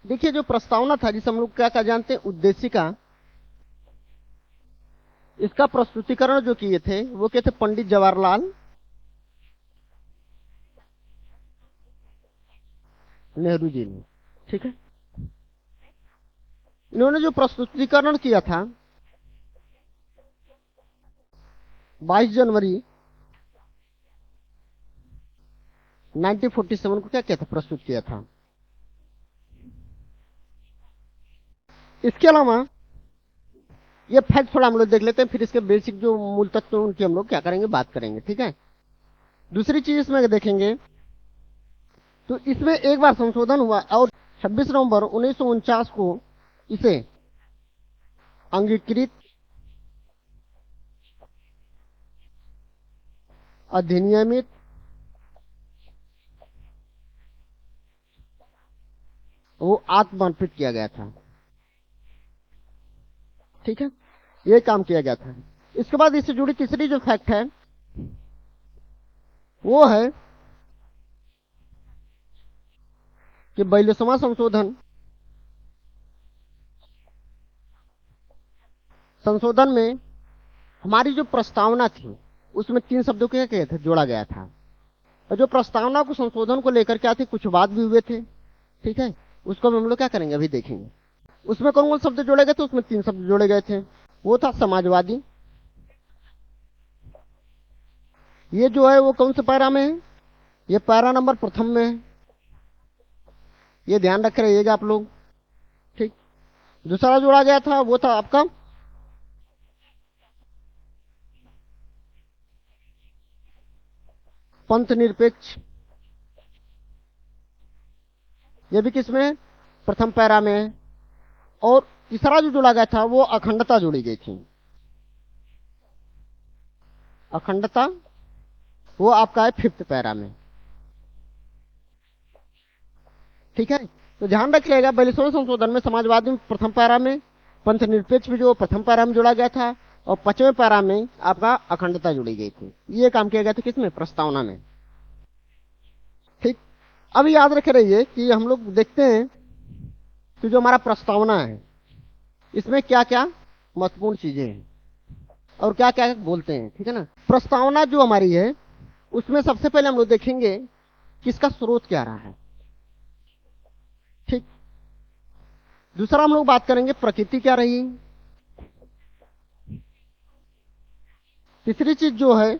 देखिए जो प्रस्तावना था, जिसे हम लोग क्या क्या जानते हैं, उद्देशिका, इसका प्रस्तुतिकरण जो किए थे वो क्या थे, पंडित जवाहरलाल नेहरू जी ने। ठीक है, इन्होंने जो प्रस्तुतिकरण किया था 22 जनवरी 1947 को क्या किया था, प्रस्तुत किया था। इसके अलावा ये फैक्ट थोड़ा हम लोग देख लेते हैं, फिर इसके बेसिक जो मूल तत्व उनकी हम लोग क्या करेंगे, बात करेंगे। ठीक है, दूसरी चीज इसमें देखेंगे तो इसमें एक बार संशोधन हुआ और 26 नवंबर 1949 को इसे अंगीकृत अधिनियमित वो आत्मर्पित किया गया था। ठीक है, ये काम किया गया था। इसके बाद इससे जुड़ी तीसरी जो फैक्ट है वो है कि 42वां संशोधन में हमारी जो प्रस्तावना थी उसमें 3 शब्दों के क्या थे, जोड़ा गया था। और जो प्रस्तावना को संशोधन को लेकर क्या थे, कुछ वाद भी हुए थे। ठीक है, उसको हम लोग क्या करेंगे, अभी देखेंगे। उसमें कौन कौन शब्द जोड़े गए थे, उसमें 3 शब्द जोड़े गए थे। वो था समाजवादी, ये जो है वो कौन से पैरा में है, ये पैरा नंबर प्रथम में है, ये ध्यान रख रहिएगा आप लोग। ठीक, दूसरा जोड़ा गया था वो था आपका पंथ निरपेक्ष, ये भी किसमें है, प्रथम पैरा में है। और तीसरा जो जोड़ा गया था वो अखंडता जोड़ी गई थी। अखंडता वो आपका है 5th पैरा में। ठीक है, तो ध्यान रखिएगा 42वें संशोधन में समाजवादी में प्रथम पैरा में, पंथ निरपेक्ष भी जो प्रथम पैरा में जोड़ा गया था, और 5वें पैरा में आपका अखंडता जोड़ी गई थी। ये काम किया गया था किसमें, प्रस्तावना में। ठीक, अब याद रखे रहिए कि हम लोग देखते हैं कि जो हमारा प्रस्तावना है इसमें क्या क्या महत्वपूर्ण चीजें हैं और क्या क्या बोलते हैं। ठीक है ना, प्रस्तावना जो हमारी है उसमें सबसे पहले हम लोग देखेंगे कि इसका स्रोत क्या रहा है। ठीक, दूसरा हम लोग बात करेंगे प्रकृति क्या रही, तीसरी चीज जो है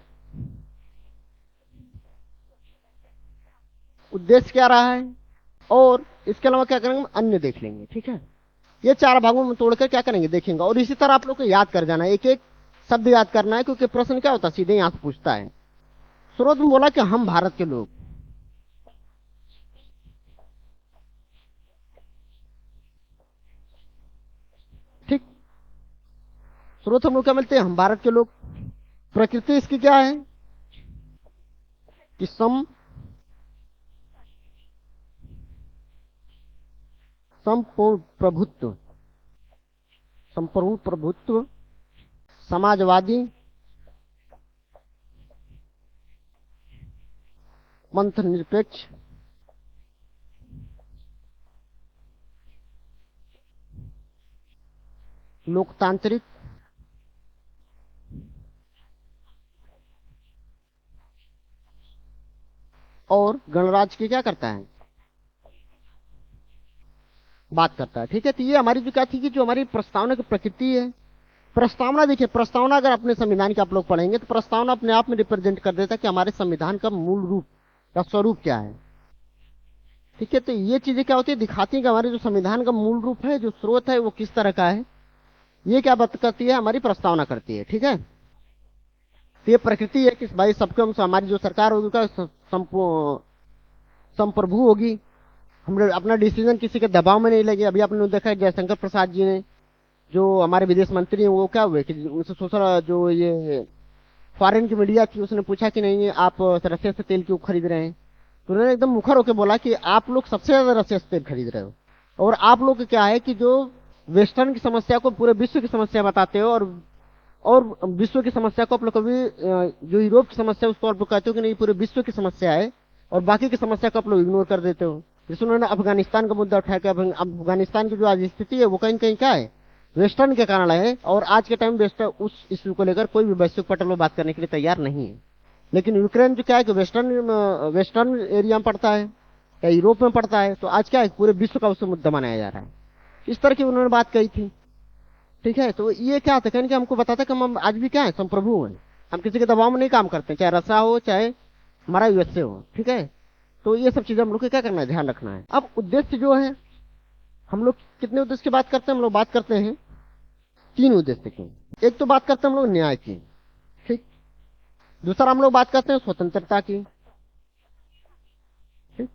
उद्देश्य क्या रहा है, और इसके अलावा क्या करेंगे, अन्य देख लेंगे। ठीक है, ये 4 भागों में तोड़कर क्या करेंगे, देखेंगे। और इसी तरह आप लोग को याद कर जाना है, एक एक शब्द याद करना है, क्योंकि प्रश्न क्या होता है, सीधे यहां से पूछता है। स्रोत में बोला कि हम भारत के लोग, ठीक, स्रोत हम लोग क्या मिलते हैं, हम भारत के लोग। प्रकृति इसकी क्या है कि संपूर्ण प्रभुत्व, संपूर्ण प्रभुत्व, समाजवादी, पंथ निरपेक्ष, लोकतांत्रिक, और गणराज्य की क्या करता है, बात करता है। ठीक है, तो ये हमारी जो क्या थी कि जो हमारी प्रस्तावना की प्रकृति है। प्रस्तावना देखिए, प्रस्तावना अगर अपने संविधान के आप लोग पढ़ेंगे तो प्रस्तावना अपने आप में रिप्रेजेंट कर देता है कि हमारे संविधान का मूल रूप का स्वरूप क्या है। ठीक है, तो ये चीजें क्या होती है, दिखाती है कि हमारे जो संविधान का मूल रूप है, जो स्रोत है, वो किस तरह का है। ये क्या बात करती है, हमारी प्रस्तावना करती है। ठीक है, तो ये प्रकृति है कि भाई सबके हम, हमारी जो सरकार होगी का संप्रभु होगी, हम अपना डिसीजन किसी के दबाव में नहीं लगे। अभी आपने देखा है जयशंकर प्रसाद जी ने, जो हमारे विदेश मंत्री हैं, वो क्या हुए कि उनसे सोचा, जो ये फॉरेन की मीडिया थी उसने पूछा कि नहीं आप रशिया से तेल क्यों खरीद रहे हैं, तो उन्होंने एकदम मुखर होकर बोला कि आप लोग सबसे ज्यादा रशिया से तेल खरीद रहे हो, और आप लोग क्या है कि जो वेस्टर्न की समस्या को पूरे विश्व की समस्या बताते हो, और विश्व की समस्या को आप लोग कभी जो यूरोप की समस्या है उसको आप लोग कहते हो कि नहीं पूरे विश्व की समस्या है, और बाकी की समस्या को आप लोग इग्नोर कर देते हो। जैसे उन्होंने अफगानिस्तान का मुद्दा उठाया कि अफगानिस्तान की जो आज स्थिति है वो कहीं न कहीं क्या है, वेस्टर्न के कारण है। और आज के टाइम वेस्टर्न उस इश्यू को लेकर कोई भी वैश्विक पटल में बात करने के लिए तैयार नहीं है। लेकिन यूक्रेन जो क्या है कि वेस्टर्न एरिया में पड़ता है या यूरोप में पड़ता है, तो आज क्या है, पूरे विश्व का उससे मुद्दा बनाया जा रहा है। इस तरह की उन्होंने बात कही थी। ठीक है, तो ये क्या था, कहने कि हमको बताता है कि हम आज भी क्या है, संप्रभु हैं। हम किसी के दबाव में नहीं काम करते, चाहे रसा हो चाहे हमारा यूएसए हो। ठीक है, तो ये सब चीजें हम लोग को क्या करना है, ध्यान रखना है। अब उद्देश्य जो है, हम लोग कितने उद्देश्य की बात करते हैं, हम लोग बात करते हैं 3 उद्देश्य की। एक तो बात करते हैं हम लोग न्याय की, ठीक। दूसरा हम लोग बात करते हैं स्वतंत्रता की, ठीक।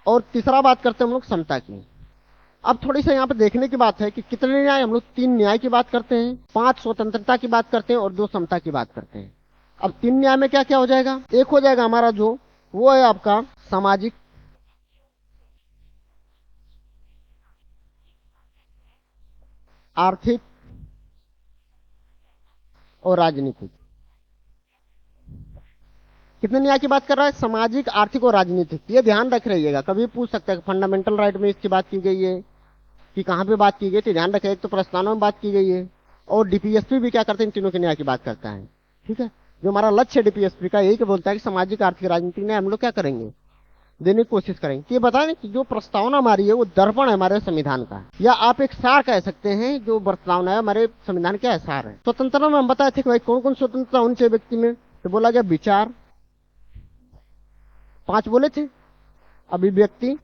और तीसरा बात करते हैं हम लोग समता की। अब थोड़ी सा यहाँ पे देखने की बात है कि कितने न्याय, हम लोग 3 न्याय की बात करते हैं, 5 स्वतंत्रता की बात करते हैं और 2 समता की बात करते हैं। अब 3 न्याय में क्या क्या हो जाएगा, एक हो जाएगा हमारा जो वो है आपका सामाजिक, आर्थिक और राजनीतिक। कितने न्याय की बात कर रहा है, सामाजिक, आर्थिक और राजनीतिक। ये ध्यान रख रहिएगा, कभी पूछ सकता है कि फंडामेंटल राइट में इसकी बात की गई है कि कहाँ पे बात की गई थी। ध्यान रखें, एक तो प्रस्तावना में बात की गई है और डीपीएसपी भी क्या करते हैं, इन तीनों के न्याय की बात करता है। ठीक है, जो हमारा लक्ष्य है डीपीएसपी का, यही बोलता है कि सामाजिक, आर्थिक, राजनीतिक न्याय हम लोग क्या करेंगे, देने की कोशिश करेंगे। तो ये बताएं कि जो प्रस्तावना हमारी है वो दर्पण है हमारे संविधान का, या आप एक सार कह सकते हैं। जो प्रस्तावना है हमारे संविधान क्या है, सार है। स्वतंत्रता में हम बताए थे कि भाई कौन कौन स्वतंत्रता होनी चाहिए व्यक्ति में, तो बोला गया विचार, 5 बोले थे, अभिव्यक्ति,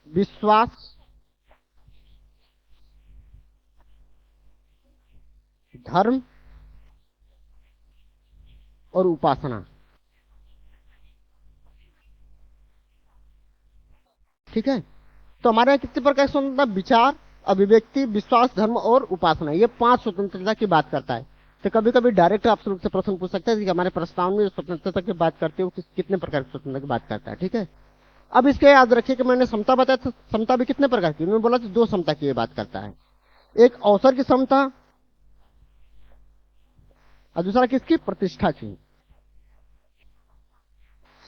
विश्वास, धर्म और उपासना। ठीक है, तो हमारे यहाँ कितने प्रकार की स्वतंत्रता, विचार, अभिव्यक्ति, विश्वास, धर्म और उपासना, ये 5 स्वतंत्रता की बात करता है। तो कभी कभी डायरेक्ट आपसे लोग से प्रश्न पूछ सकता है कि हमारे प्रस्ताव में स्वतंत्रता की बात करते हो कितने प्रकार की स्वतंत्रता की बात करता है। ठीक है, अब इसके याद रखिए कि मैंने समता बताया था, समता भी कितने प्रकार की, उन्होंने बोला था 2 समता की ये बात करता है। एक अवसर की समता और दूसरा किसकी, प्रतिष्ठा की।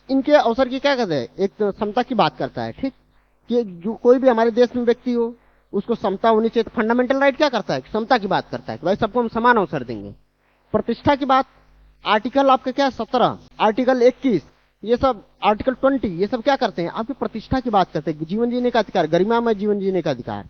इनके अवसर की क्या कहते हैं, एक तो समता की बात करता है। ठीक, कि जो कोई भी हमारे देश में व्यक्ति हो उसको समता होनी चाहिए। तो फंडामेंटल राइट क्या करता है, समता की बात करता है कि भाई सबको हम समान अवसर देंगे। प्रतिष्ठा की बात, आर्टिकल आपका क्या 17, आर्टिकल 21, ये सब आर्टिकल 20, ये सब क्या करते हैं, आपकी प्रतिष्ठा की बात करते हैं। जीवन जीने का अधिकार, गरिमामय जीवन जीने का अधिकार,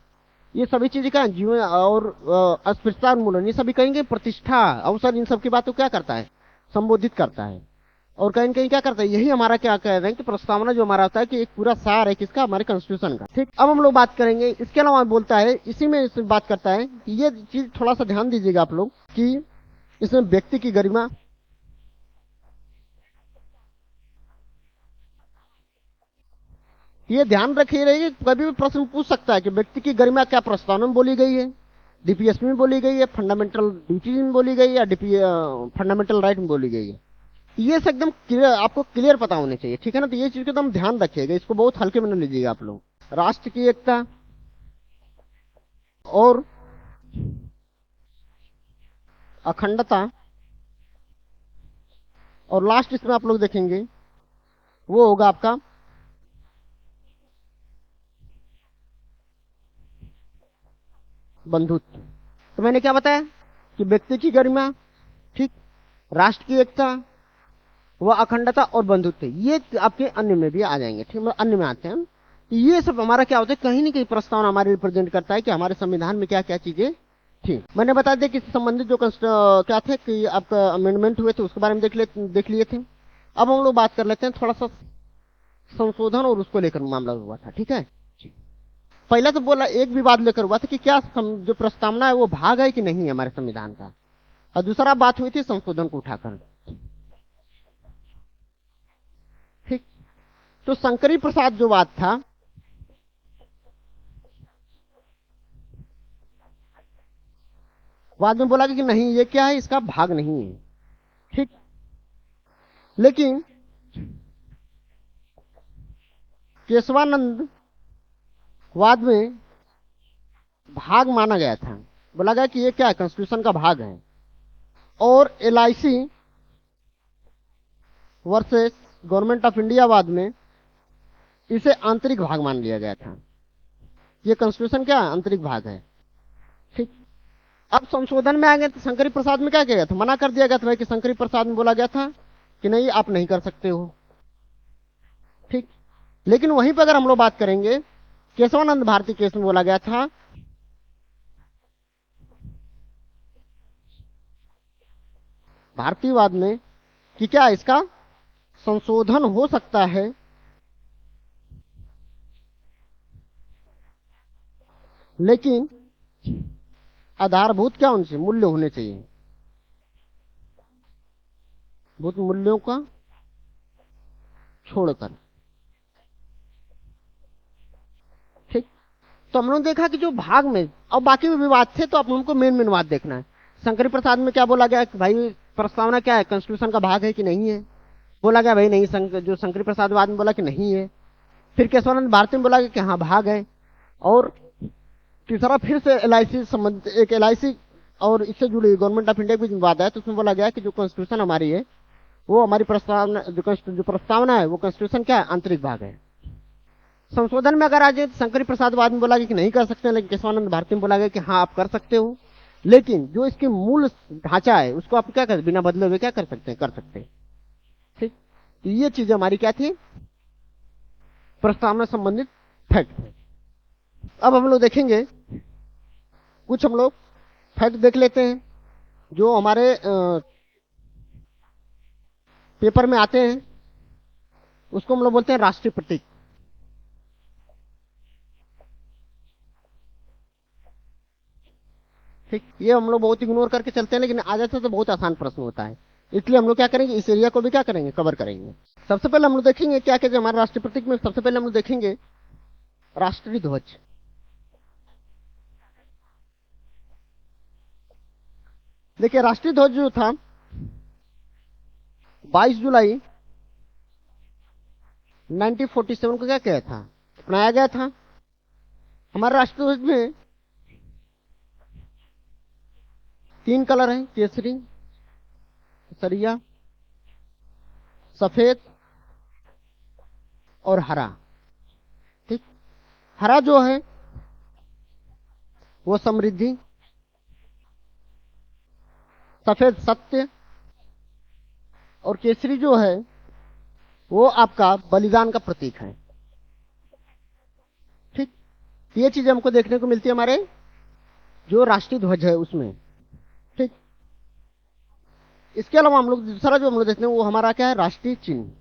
ये सभी चीजें क्या है, जीवन और अस्पृश्यता उन्मूलन, ये सभी कहेंगे प्रतिष्ठा, अवसर, इन सब की बात को क्या करता है, संबोधित करता है। और कहीं कहीं क्या करता है, यही हमारा क्या कह रहे हैं कि प्रस्तावना जो हमारा होता है कि एक पूरा सार है किसका, हमारे कॉन्स्टिट्यूशन का। ठीक, अब हम लोग बात करेंगे इसके अलावा बोलता है, इसी में बात करता है कि ये चीज थोड़ा सा ध्यान दीजिएगा आप लोग कि इसमें व्यक्ति की गरिमा, ये ध्यान रखिए रहेगी, कभी भी प्रश्न पूछ सकता है कि व्यक्ति की गरिमा क्या प्रस्तावना में बोली गई है, डीपीएसपी में बोली गई है, फंडामेंटल ड्यूटीज में बोली गई है, या फंडामेंटल राइट में बोली गई है। ये सब एकदम क्लियर, आपको क्लियर पता होने चाहिए। ठीक है ना, तो ये चीज को एकदम ध्यान रखिएगा, इसको बहुत हल्के में न लीजिएगा आप लोग। राष्ट्र की एकता और अखंडता, और लास्ट इसमें आप लोग देखेंगे वो होगा आपका बंधुत्व। तो मैंने क्या बताया कि व्यक्ति की गरिमा, ठीक, राष्ट्र की एकता, वह अखंडता और बंधुत्व, ये आपके अन्य में भी आ जाएंगे। ठीक है, अन्य में आते हैं। ये सब हमारा क्या होता है, कहीं ना कहीं प्रस्तावना हमारे रिप्रेजेंट करता है कि हमारे संविधान में क्या क्या चीजें थी। मैंने बता दिया कि इससे संबंधित जो क्या थे कि आपका अमेंडमेंट हुए थे उसके बारे में देख लिए थे। अब हम लोग बात कर लेते हैं थोड़ा सा संशोधन और उसको लेकर मामला हुआ था। ठीक है, पहला तो बोला एक विवाद लेकर हुआ था कि क्या जो प्रस्तावना है वो भाग है कि नहीं है हमारे संविधान का, और दूसरा बात हुई थी संशोधन को उठाकर। ठीक, तो शंकरी प्रसाद जो बात था, बाद में बोला कि नहीं ये क्या है, इसका भाग नहीं है। ठीक, लेकिन केशवानंद बाद में भाग माना गया था, बोला गया कि ये क्या है, कॉन्स्टिट्यूशन का भाग है। और LIC versus government of India बाद में इसे आंतरिक भाग मान लिया गया था। ये कॉन्स्टिट्यूशन क्या आंतरिक भाग है। ठीक। अब संशोधन में आ गए तो शंकरी प्रसाद में क्या किया गया था, मना कर दिया गया था भाई, कि शंकरी प्रसाद में बोला गया था कि नहीं आप नहीं कर सकते हो। ठीक। लेकिन वहीं पर अगर हम लोग बात करेंगे केशवानंद भारती केस में बोला गया था भारतीयवाद में कि क्या इसका संशोधन हो सकता है, लेकिन आधारभूत क्या होने चाहिए, मूल्य होने चाहिए, भूत मूल्यों का छोड़कर। ठीक। तो हम लोग देखा कि जो भाग में और बाकी भी विवाद थे, तो अब हमको मेन मेन बात देखना है। शंकरी प्रसाद में क्या बोला गया कि भाई प्रस्तावना क्या है, कॉन्स्टिट्यूशन का भाग है कि नहीं है। बोला गया भाई नहीं, जो शंकरी प्रसाद वाद में बोला कि नहीं है। फिर केशवानंद भारती में बोला गया कि हाँ भाग है। और तीसरा फिर से एलआईसी संबंध, एक एलआईसी और इससे जुड़ी गवर्नमेंट ऑफ इंडिया की भी बात है, तो उसमें बोला गया कि जो कॉन्स्टिट्यूशन हमारी है वो हमारी प्रस्तावना, जो प्रस्तावना है वो कॉन्स्टिट्यूशन क्या है आंतरिक भाग है। संशोधन में अगर आ जाए तो शंकरी प्रसाद बाद में बोला गया कि नहीं कर सकते, लेकिन केशवानंद भारती में बोला गया कि हाँ आप कर सकते हो, लेकिन जो इसकी मूल ढांचा है उसको आप क्या कर, बिना बदले हुए क्या कर सकते हैं, कर सकते हैं। ठीक। तो ये चीज हमारी क्या थी, प्रस्तावना संबंधित फैक्ट। अब हम लोग देखेंगे कुछ, हम लोग फैक्ट देख लेते हैं जो हमारे पेपर में आते हैं। उसको हम लोग बोलते हैं राष्ट्रीय प्रतीक। ठीक। ये हम लोग बहुत इग्नोर करके चलते हैं, लेकिन आ जाता है तो बहुत आसान प्रश्न होता है, इसलिए हम लोग क्या करेंगे, इस एरिया को भी क्या करेंगे, कवर करेंगे। सबसे पहले हम लोग देखेंगे क्या क्या हमारे राष्ट्रीय प्रतीक में। सबसे पहले हम लोग देखेंगे राष्ट्रीय ध्वज। देखिए राष्ट्रीय ध्वज जो था 22 जुलाई 1947 को क्या किया था, अपनाया गया था। हमारे राष्ट्रीय ध्वज में 3 कलर हैं, केसरी, सरिया, सफेद और हरा। ठीक। हरा जो है वो समृद्धि, सफेद सत्य, और केसरी जो है वो आपका बलिदान का प्रतीक है। ठीक। ये चीज हमको देखने को मिलती है हमारे जो राष्ट्रीय ध्वज है उसमें। ठीक। इसके अलावा हम लोग दूसरा जो हम लोग देखते हैं वो हमारा क्या है, राष्ट्रीय चिन्ह।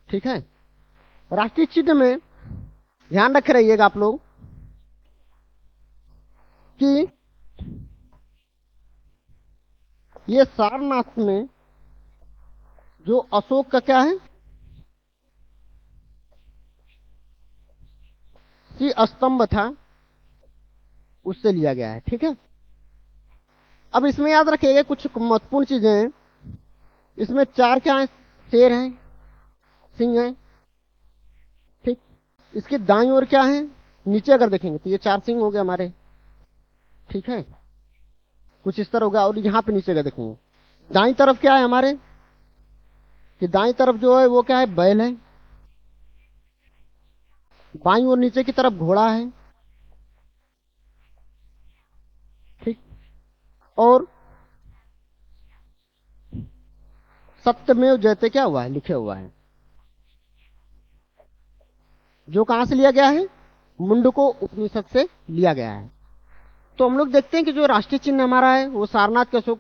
ठीक है। राष्ट्रीय चिन्ह में ध्यान रखे रहिएगा आप लोग कि ये सारनाथ में जो अशोक का क्या है, सी स्तंभ था, उससे लिया गया है। ठीक है। अब इसमें याद रखिएगा कुछ महत्वपूर्ण चीजें हैं। इसमें 4 क्या है, शेर हैं, सिंह हैं। ठीक। इसके दाईं ओर क्या है, नीचे अगर देखेंगे तो ये 4 सिंह हो गए हमारे। ठीक है। कुछ इस तरह होगा। और यहाँ पे नीचे का देखेंगे दाईं तरफ क्या है हमारे, कि दाईं तरफ जो है वो क्या है, बैल है। बाईं और नीचे की तरफ घोड़ा है। ठीक। और सत्यमेव जयते क्या हुआ है, लिखे हुआ है, जो कहां से लिया गया है, मुंडको उपनिषद से लिया गया है। तो हम लोग देखते हैं कि जो राष्ट्रीय चिन्ह हमारा है वो सारनाथ के अशोक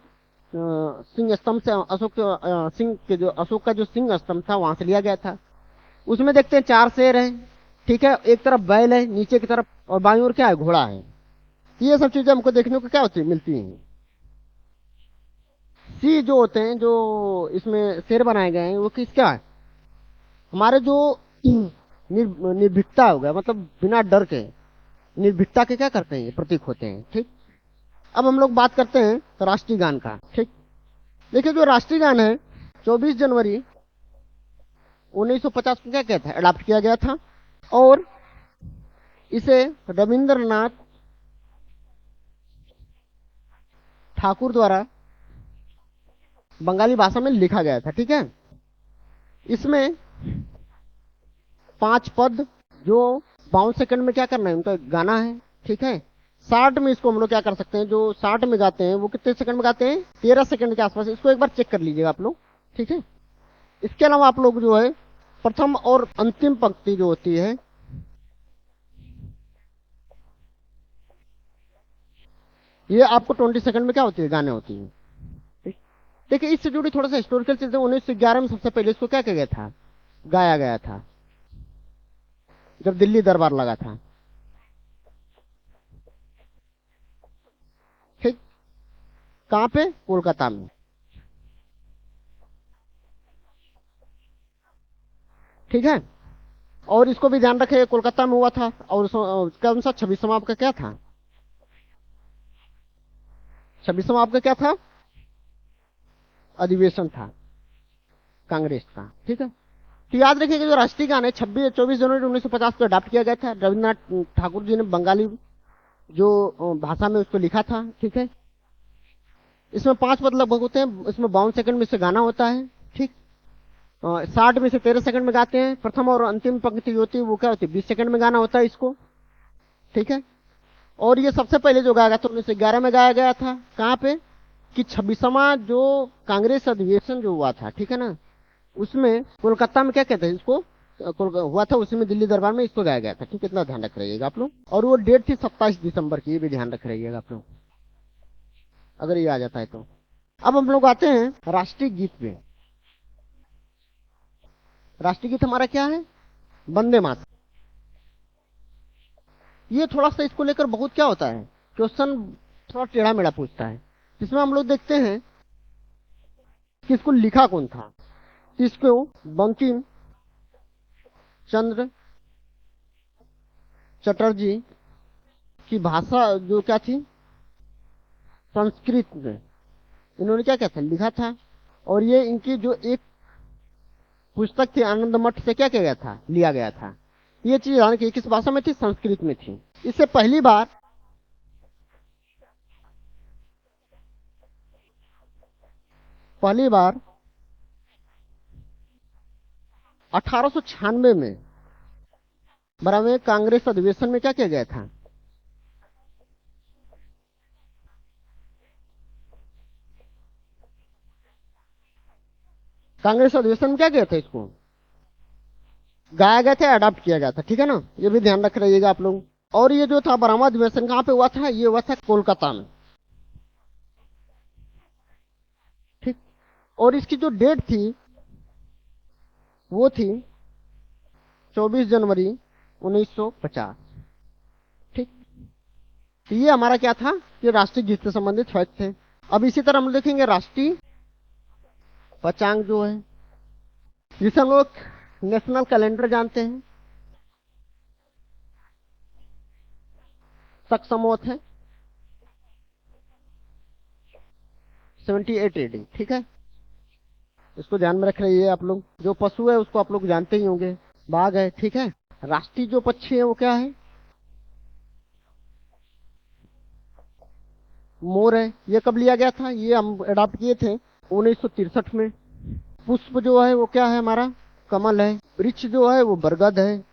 सिंह स्तंभ से, अशोक सिंह के जो अशोक का जो सिंह स्तंभ था वहां से लिया गया था। उसमें देखते हैं 4 शेर हैं। ठीक है। एक तरफ बैल है, नीचे की तरफ, और बाईं ओर क्या है, घोड़ा है। ये सब चीजें हमको देखने को क्या होती है, मिलती हैं। सी जो होते हैं, जो इसमें शेर बनाए गए हैं, वो किस क्या है, हमारे जो निर्भीकता हो गया, मतलब बिना डर के निर्भीकता के क्या करते हैं, ये प्रतीक होते हैं। ठीक। अब हम लोग बात करते हैं तो राष्ट्रीय गान का। ठीक। देखिए जो राष्ट्रीय गान है 24 जनवरी 1950 को क्या किया था, अडॉप्ट किया गया था। और इसे रविंद्रनाथ ठाकुर द्वारा बंगाली भाषा में लिखा गया था। ठीक है, इसमें 5 पद जो 52 सेकंड में क्या करना है, उनका गाना है। ठीक है, 60 में इसको हम लोग क्या कर सकते हैं, जो 60 में गाते हैं वो कितने सेकंड में गाते हैं, 13 सेकंड के आसपास। इसको एक बार चेक कर लीजिएगा आप लोग। ठीक है, इसके अलावा आप लोग जो है प्रथम और अंतिम पंक्ति जो होती है, ये आपको 20 सेकंड में क्या होती है, गाने होती है। ठीक? देखिए, इससे जुड़ी थोड़ा सा हिस्टोरिकल चीजें, 1911 में सबसे पहले इसको क्या किया गया था, गाया गया था, जब दिल्ली दरबार लगा था। ठीक, कहाँ पे, कोलकाता में। ठीक है, और इसको भी ध्यान रखें, कोलकाता में हुआ था। और कौन सा 26वां आपका क्या था, 26वां आपका क्या था, अधिवेशन था कांग्रेस का। ठीक है, तो याद रखिए कि जो राष्ट्रीय गान है 24 जनवरी 1950 को अडॉप्ट किया गया था। रविन्द्रनाथ ठाकुर जी ने बंगाली जो भाषा में उसको लिखा था। ठीक है, इसमें 5 पद लगभग होते हैं, इसमें 52 सेकंड में से गाना होता है। ठीक, 60 में से 13 सेकंड में गाते हैं। प्रथम और अंतिम पंक्ति होती है वो क्या होती है, 20 सेकंड में गाना होता है इसको। ठीक है, और ये सबसे पहले जो गाया गया था 1911 में गाया गया था। कहाँ पे, कि 26वां जो कांग्रेस अधिवेशन जो हुआ था, ठीक है ना, उसमें कोलकाता में क्या कहते हैं इसको, हुआ था, उसी में दिल्ली दरबार में इसको गाया गया था। ठीक है, इतना ध्यान रख रहिएगा आप लोग। और वो डेट थी 27 दिसंबर की, ये भी ध्यान रख रहिएगा आप लोग, अगर ये आ जाता है तो। अब हम लोग आते हैं राष्ट्रीय गीत पे। राष्ट्रीय गीत हमारा क्या है, वंदे मातरम। ये थोड़ा सा इसको लेकर बहुत क्या होता है, क्वेश्चन थोड़ा टेढ़ा मेढ़ा पूछता है। जिसमें हम लोग देखते हैं कि इसको लिखा कौन था। इसको बंकिम चंद्र चटर्जी की भाषा जो क्या थी, संस्कृत में इन्होंने क्या क्या था, लिखा था। और ये इनकी जो एक पुस्तक थी आनंद मठ से क्या किया गया था, लिया गया था। ये चीज ध्यान रखिए, किस भाषा में थी, संस्कृत में थी। इससे पहली बार 1896 में बराबर कांग्रेस अधिवेशन में क्या किया गया था, कांग्रेस अधिवेशन में क्या किया था, इसको गाया गया था, अडॉप्ट किया गया था। ठीक है ना, ये भी ध्यान रख रहिएगा आप लोग। और ये जो था बरामद अधिवेशन कहाँ पे हुआ था, ये हुआ था कोलकाता में। ठीक, और इसकी जो डेट थी वो थी 24 जनवरी 1950। ठीक, तो ये हमारा क्या था, ये राष्ट्रीय गीत से संबंधित फैक्ट थे। अब इसी तरह हम देखेंगे राष्ट्रीय पचांग जो है, जिसे हम लोग नेशनल कैलेंडर जानते हैं, सक्समोथ है 78 AD। ठीक है, इसको ध्यान में रख रही है आप लोग। जो पशु है उसको आप लोग जानते ही होंगे, बाघ है। ठीक है, राष्ट्रीय जो पक्षी है वो क्या है, मोर है। ये कब लिया गया था, ये हम अडॉप्ट किए थे 1963 में। पुष्प जो है वो क्या है हमारा, कमल है। वृक्ष जो है वो बरगद है।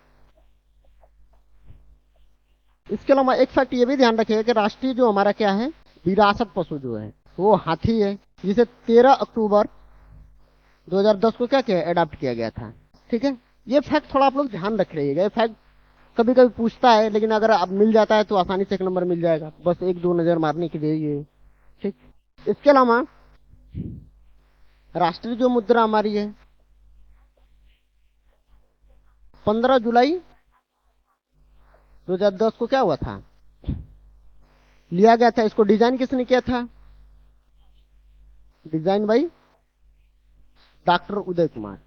इसके अलावा एक फैक्ट ये भी ध्यान रखिएगा कि राष्ट्रीय जो हमारा क्या है, विरासत पशु जो है वो हाथी है, जिसे 13 अक्टूबर 2010 को क्या किया, अडॉप्ट किया गया था। ठीक है, ये फैक्ट थोड़ा आप लोग ध्यान रख रहिएगा। ये फैक्ट कभी कभी पूछता है, लेकिन अगर अब मिल जाता है तो आसानी से एक नंबर मिल जाएगा, बस एक दो नजर मारने के लिए ये। ठीक, इसके अलावा राष्ट्रीय जो मुद्रा हमारी है, 15 जुलाई 2010 को क्या हुआ था, लिया गया था। इसको डिजाइन किसने किया था, design by doctor Uday Kumar.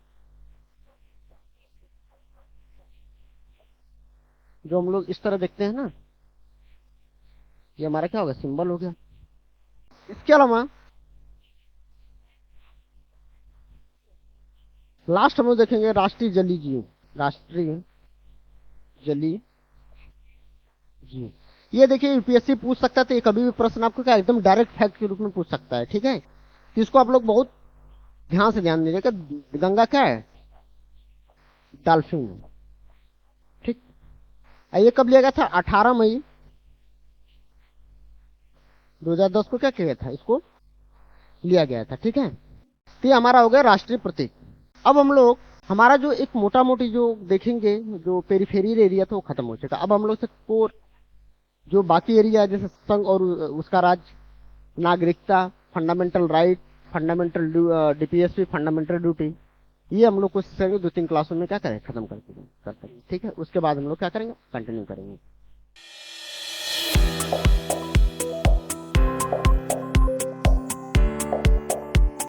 जो हम लोग इस तरह देखते हैं ना, ये हमारा क्या होगा, सिंबल हो गया। इसके अलावा लास्ट हम लोग देखेंगे राष्ट्रीय जलीय जीव। राष्ट्रीय जलीय जीव, ये देखिए यूपीएससी पूछ सकता है, तो ये कभी भी प्रश्न आपको क्या एकदम डायरेक्ट फैक्ट के रूप में पूछ सकता है, ठीक है। तो इसको आप लोग बहुत ध्यान से ध्यान दीजिएगा। गंगा क्या है? डॉल्फिन, ठीक। ये कब लिया गया था? 18 मई 2010 को क्या किया गया था, इसको लिया गया था, ठीक है। तो ये हमारा हो गया राष्ट्रीय प्रतीक। अब हम लोग हमारा जो एक मोटा मोटी जो देखेंगे, जो पेरिफेरियल एरिया था वो खत्म हो चुका। अब हम लोग से कोर जो बाकी एरिया है, जैसे संघ और उसका राज्य, नागरिकता, fundamental right, fundamental DPSP, fundamental duty, ये हम लोग कोशिश करेंगे 2-3 क्लासों में क्या करें, खत्म करते हैं, ठीक है। उसके बाद हम लोग क्या करेंगे, कंटिन्यू करेंगे।